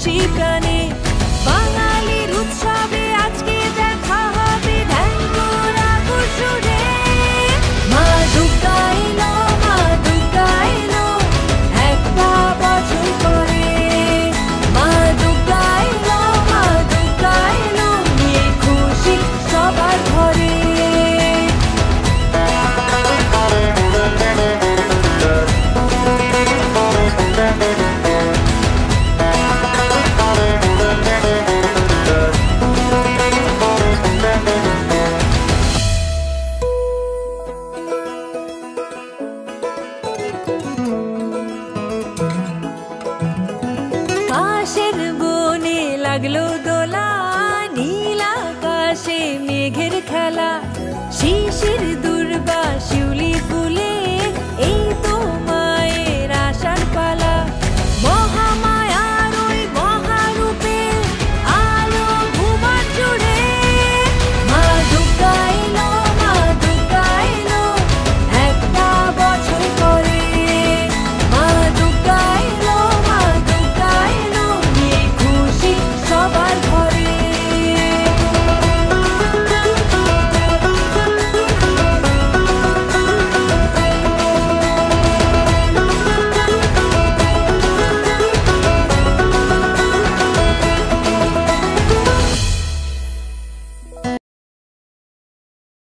খুশি প্রাণে। বাঙালির উৎসবে আজকে দেখা হবে ঢ্যাঙ্গরা সুরে। মা দুর্গা এলো, মা দুর্গা এলো, একটা বছর পরে। মা দুর্গা এলো, মা দুর্গা এলো, নিয়ে খুশি সবার ঘরে। আকাশের বনে লাগলো দোলা, নীল আকাশে মেঘের খেলা, শিশির দুর্বাসী